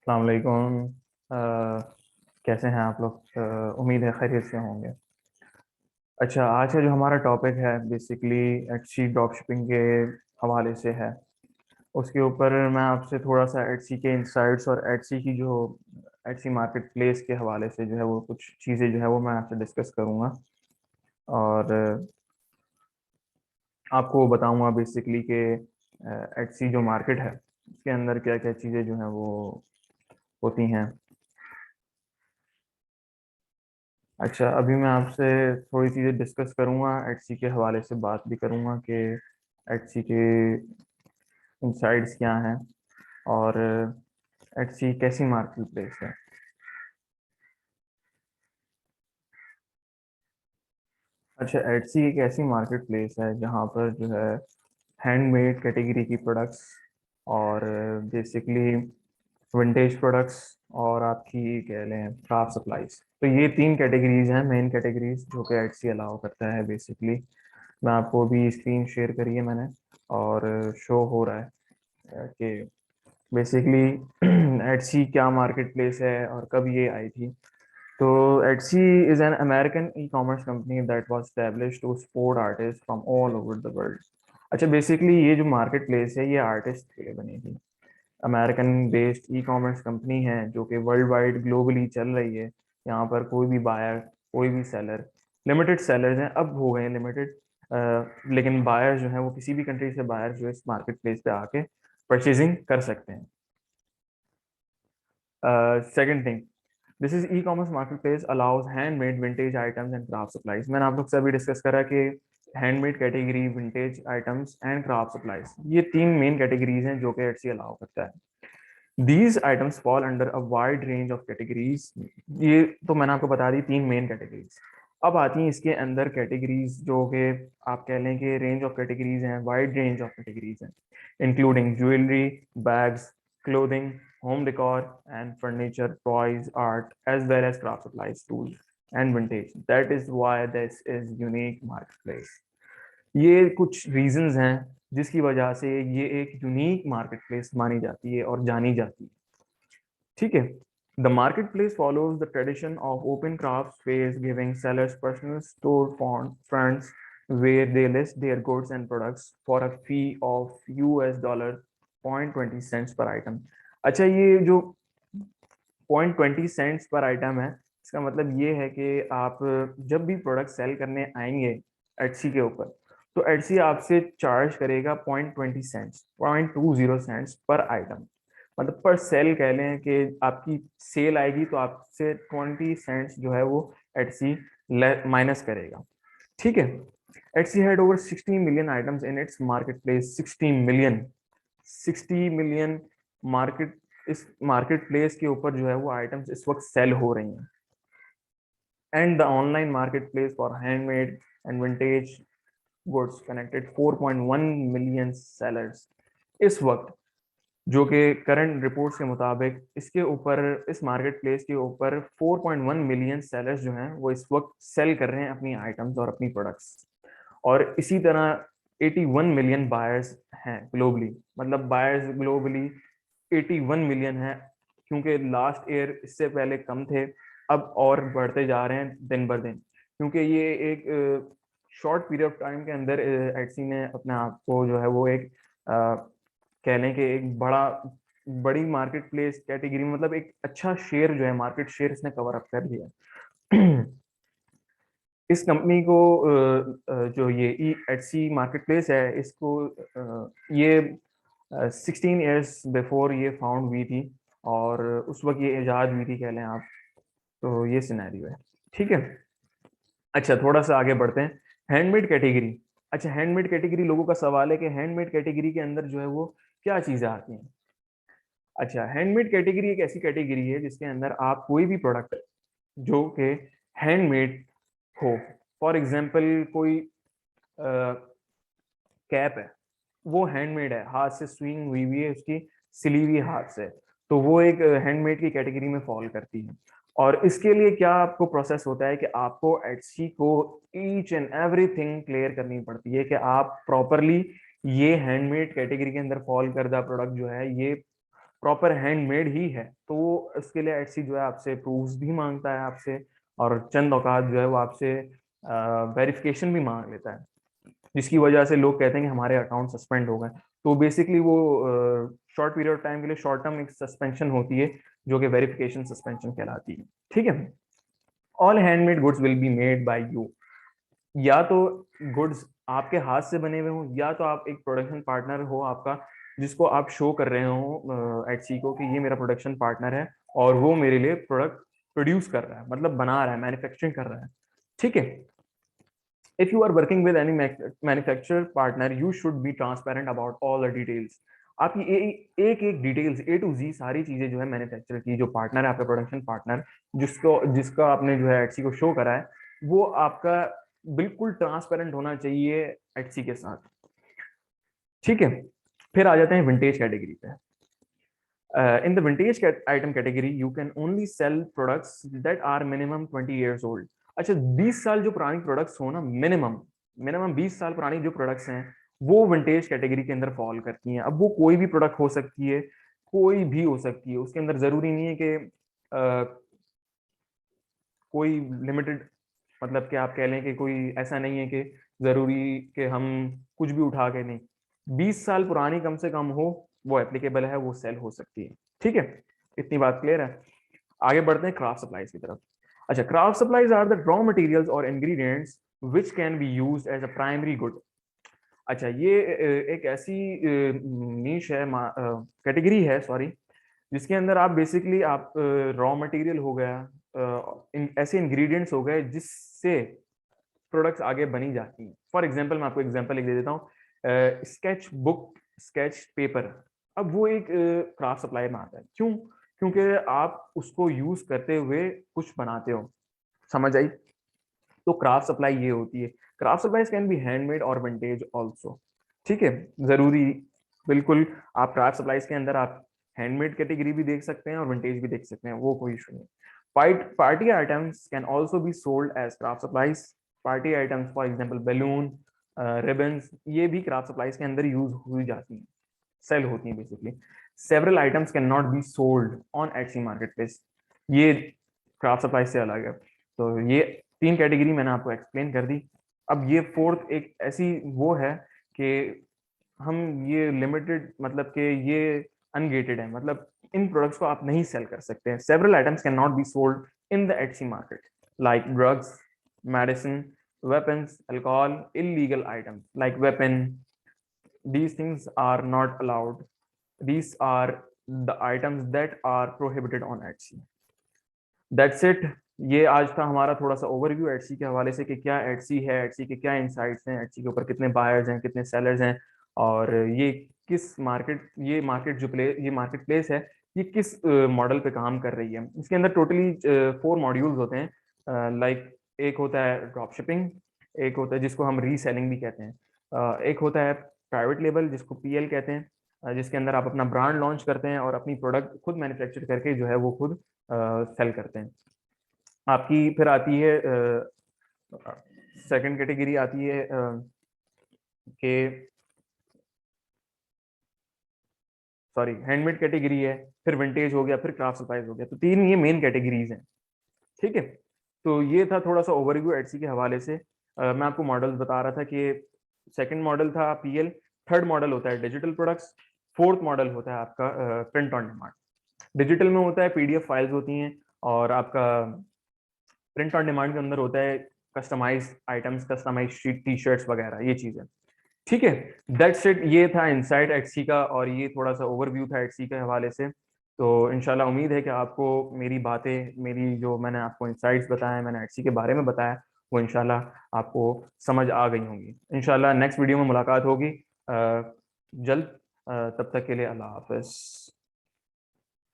अस्सलाम वालेकुम। अ, कैसे हैं आप लोग? उम्मीद है खैरियत से होंगे। अच्छा, आज का जो हमारा टॉपिक है बेसिकली एटसी ड्रॉप शिपिंग के हवाले से है। उसके ऊपर मैं आपसे थोड़ा सा एटसी के इंसाइट्स और एटसी की जो एटसी मार्केट प्लेस के हवाले से जो है वो कुछ चीज़ें जो है वो मैं आपसे डिस्कस करूँगा। और आपको बताऊँगा बेसिकली कि एटसी जो मार्केट है उसके अंदर क्या क्या चीज़ें जो हैं वो होती हैं। अच्छा, अभी मैं आपसे थोड़ी चीज़ें डिस्कस करूँगा, एटसी के हवाले से बात भी करूँगा कि एटसी के इनसाइड्स क्या हैं और एटसी कैसी मार्केट प्लेस है। अच्छा, एटसी एक ऐसी मार्केट प्लेस है जहाँ पर जो है हैंडमेड कैटेगरी की प्रोडक्ट्स और बेसिकली विंटेज प्रोडक्ट्स और आपकी कह लें क्राफ्ट सप्लाईज, तो ये तीन कैटेगरीज हैं, मेन कैटेगरीज जो कि एटसी अलाउ करता है बेसिकली। मैं आपको भी स्क्रीन शेयर करी है मैंने और शो हो रहा है कि बेसिकली एटसी क्या मार्केट प्लेस है और कब ये आई थी। तो Etsy is an American e commerce company that was established to support artist from all over the world. अच्छा, बेसिकली ये जो मार्केट प्लेस है ये आर्टिस्ट के लिए बनी थी। अमेरिकन बेस्ड ई कॉमर्स कंपनी है जो कि वर्ल्ड वाइड ग्लोबली चल रही है। यहाँ पर कोई भी बायर, कोई भी सेलर, लिमिटेड सेलर्स हैं, अब हो गए हैं लिमिटेड, लेकिन बायर जो है वो किसी भी कंट्री से बायर जो है इस मार्केट प्लेस पे आके परचेजिंग कर सकते हैं। Second thing, this is e commerce market place allows handmade vintage items and craft supplies. मैंने आप लोग से अभी डिस्कस करा कि handmade category, vintage items and craft supplies, ये तीन मेन कैटेगरीज हैं जो कि एटसी अलाउ करता है। These items fall under a wide range of categories। ये तो मैंने आपको बता दी तीन मेन कैटेगरीज। अब आती हैं इसके अंदर कैटेगरीज जो कि आप कह लें कि रेंज ऑफ कैटेगरीज हैं, वाइड रेंज ऑफ कैटेगरीज हैं, including jewellery, bags, clothing, home decor and furniture, toys, art as well as craft supplies, tools and vintage. That is why this is unique market place. ये कुछ reasons हैं जिसकी वजह से ये एक unique market place मानी जाती है और जानी जाती है। ठीक है। The market place follows the tradition of open craft fairs giving sellers personal store funds where they list their goods and products for a fee of $0.20 per item। अच्छा, ये जो 0.20 पर आइटम है, इसका मतलब ये है कि आप जब भी प्रोडक्ट सेल करने आएंगे एटसी के ऊपर, तो एटसी आपसे चार्ज करेगा 0.20 0.20 पर आइटम। मतलब पर सेल कह लें कि आपकी सेल आएगी तो आपसे 20 सेंट्स जो है वो एटसी माइनस करेगा। ठीक है। Etsy had over 60 million items in its market place. 60 million, 60 million market, इस मार्केट प्लेस के ऊपर जो है वो आइटम्स इस वक्त सेल हो रही हैं। And the online market place for handmade and vintage goods connected 4.1 million sellers इस वक्त, जो कि करंट रिपोर्ट्स के मुताबिक इसके ऊपर, इस मार्केट प्लेस के ऊपर 4.1 मिलियन सेलर्स जो हैं वो इस वक्त सेल कर रहे हैं अपनी आइटम्स और अपनी प्रोडक्ट्स। और इसी तरह 81 मिलियन बायर्स हैं ग्लोबली। मतलब बायर्स ग्लोबली 81 मिलियन है, क्योंकि लास्ट ईयर इससे पहले कम थे, अब और बढ़ते जा रहे हैं दिन बर दिन, क्योंकि ये एक शॉर्ट पीरियड ऑफ टाइम के अंदर एटसी ने अपने आप को जो है वो एक कह लें कि एक बड़ी मार्केट प्लेस कैटेगरी, मतलब एक अच्छा शेयर जो है, मार्केट शेयर इसने कवर अप कर लिया। इस कंपनी को जो ये ई एटसी मार्केट प्लेस है, इसको ये 16 ईयर्स बिफोर ये फाउंड हुई थी और उस वक्त ये इजाद हुई थी कह लें आप। तो ये सिनेरियो है। ठीक है। अच्छा, थोड़ा सा आगे बढ़ते हैं। Handmade category. अच्छा, हैंडमेड कैटेगरी, लोगों का सवाल है कि हैंडमेड कैटेगरी के अंदर जो है वो क्या चीजें आती हैं। अच्छा, हैंडमेड कैटेगरी एक ऐसी कैटेगरी है जिसके अंदर आप कोई भी प्रोडक्ट जो कि हैंडमेड हो, फॉर एग्जांपल कोई कैप है, वो हैंडमेड है, हाथ से स्विंग हुई हुई है उसकी, सिली हुई हाथ से, तो वो एक हैंडमेड की कैटेगरी में फॉल करती है। और इसके लिए क्या आपको प्रोसेस होता है कि आपको एटसी को ईच एंड एवरीथिंग क्लियर करनी पड़ती है कि आप प्रॉपरली ये हैंडमेड कैटेगरी के अंदर फॉल करदा प्रोडक्ट जो है ये प्रॉपर हैंडमेड ही है, तो उसके लिए एटसी जो है आपसे प्रूफ्स भी मांगता है आपसे, और चंद औकात जो है वो आपसे वेरिफिकेशन भी मांग लेता है, जिसकी वजह से लोग कहते हैं कि हमारे अकाउंट सस्पेंड हो गए। तो बेसिकली वो शॉर्ट पीरियड ऑफ टाइम के लिए शॉर्ट टर्म एक सस्पेंशन होती है, जो कि वेरिफिकेशन सस्पेंशन कहलाती है। ठीक है। All handmade goods will be made by you. या तो गुड्स आपके हाथ से बने हुए हो, या तो आप एक प्रोडक्शन पार्टनर हो आपका, जिसको आप शो कर रहे हो एटसी को कि ये मेरा प्रोडक्शन पार्टनर है और वो मेरे लिए प्रोडक्ट प्रोड्यूस कर रहा है, मतलब बना रहा है, मैन्युफैक्चरिंग कर रहा है। ठीक है। If you are working with any manufacturer partner, you should be transparent about all the details. आपकी एक एक डिटेल्स ए टू जी सारी चीजें जो है मैन्युफैक्चरर की, जो पार्टनर है आपका प्रोडक्शन पार्टनर, जिसको जिसका आपने जो है एटसी को शो करा है, वो आपका बिल्कुल ट्रांसपेरेंट होना चाहिए एटसी के साथ। ठीक है। फिर आ जाते हैं विंटेज कैटेगरी पे। In the vintage item category, you can only sell products that are minimum 20 years old. अच्छा, 20 साल जो पुरानी प्रोडक्ट्स हो ना, मिनिमम मिनिमम 20 साल पुरानी जो प्रोडक्ट्स हैं, वो विंटेज कैटेगरी के अंदर फॉल करती हैं। अब वो कोई भी प्रोडक्ट हो सकती है, कोई भी हो सकती है, उसके अंदर जरूरी नहीं है कि कोई लिमिटेड, मतलब कि आप कह लें कि कोई ऐसा नहीं है कि जरूरी कि हम कुछ भी उठा के, नहीं, 20 साल पुरानी कम से कम हो, वो एप्लीकेबल है, वो सेल हो सकती है। ठीक है, इतनी बात क्लियर है। आगे बढ़ते हैं क्राफ्ट सप्लाईज की तरफ। अच्छा, craft supplies are the raw materials और ingredients which can be used as a primary good. अच्छा, ये एक ऐसी नीश है, कैटेगरी है, सॉरी, जिसके अंदर आप बेसिकली आप रॉ मटेरियल हो गया, ऐसे इंग्रेडिएंट्स हो गए जिससे प्रोडक्ट्स आगे बनी जाती हैं। फॉर एग्जांपल मैं आपको एग्जांपल एक दे देता हूँ, स्केच बुक, स्केच पेपर। अब वो एक क्राफ्ट सप्लाई में आता है, क्यों? क्योंकि आप उसको यूज करते हुए कुछ बनाते हो, समझ आई? तो क्राफ्ट सप्लाई ये होती है। Craft supplies can be handmade और विंटेज ऑल्सो। ठीक है, जरूरी, बिल्कुल, आप क्राफ्ट सप्लाईज के अंदर आप हैंडमेड कैटेगरी भी देख सकते हैं और विंटेज भी देख सकते हैं, वो कोई इशू नहीं। Party items can also be sold as craft supplies. Party items for example balloon, ribbons, ये भी क्राफ्ट सप्लाईज के अंदर यूज हुई जाती हैं, सेल होती हैं basically. Several items can not be sold on Etsy market place. ये क्राफ्ट सप्लाई से अलग है। तो ये 3 कैटेगरी मैंने आपको एक्सप्लेन कर दी। अब ये फोर्थ एक ऐसी वो है कि हम ये लिमिटेड, मतलब कि ये अनगेटेड है, मतलब इन प्रोडक्ट्स को आप नहीं सेल कर सकते हैं। Several items can not be sold in the Etsy market, like drugs, medicine, weapons, alcohol, illegal items like weapon. These things are not allowed. These are the items that are prohibited on Etsy. That's it. ये आज था हमारा थोड़ा सा overview Etsy के हवाले से कि क्या एटसी है, एटसी के क्या इनसाइट्स हैं, एटसी के ऊपर कितने बायर्स हैं, कितने सेलर्स हैं, और ये किस मार्केट, ये मार्केट जो ये मार्केट प्लेस है, ये किस मॉडल पे काम कर रही है। इसके अंदर टोटली 4 मॉड्यूल्स होते हैं। लाइक एक होता है ड्रॉप शिपिंग, एक होता है जिसको हम रीसेलिंग भी कहते हैं, एक होता है प्राइवेट लेबल जिसको पीएल कहते हैं, जिसके अंदर आप अपना ब्रांड लॉन्च करते हैं और अपनी प्रोडक्ट खुद मैन्युफैक्चर करके जो है वो खुद सेल करते हैं। आपकी फिर आती है सेकंड कैटेगरी आती है कि सॉरी हैंडमेड कैटेगरी है, फिर विंटेज हो गया, फिर क्राफ्ट सप्लाईज हो गया। तो 3 ये मेन कैटेगरीज हैं। ठीक है, तो ये था थोड़ा सा ओवरव्यू एटसी के हवाले से। मैं आपको मॉडल्स बता रहा था कि सेकंड मॉडल था पीएल, थर्ड मॉडल होता है डिजिटल प्रोडक्ट्स, फोर्थ मॉडल होता है आपका प्रिंट ऑन डिमांड। डिजिटल में होता है पीडीएफ फाइल्स होती हैं, और आपका प्रिंट ऑन डिमांड के अंदर होता है customise items, customise T shirts वगैरह, ये चीजें। ठीक है, दैट्स इट। ये था इनसाइट एटसी का, और ये थोड़ा सा ओवरव्यू था एटसी के हवाले से। तो इंशाल्लाह उम्मीद है कि आपको मेरी बातें, मेरी जो मैंने आपको इनसाइट्स बताए, मैंने एटसी के बारे में बताया, वो इंशाल्लाह आपको समझ आ गई होंगी। इंशाल्लाह नेक्स्ट वीडियो में मुलाकात होगी जल्द। तब तक के लिए अल्लाह हाफिज।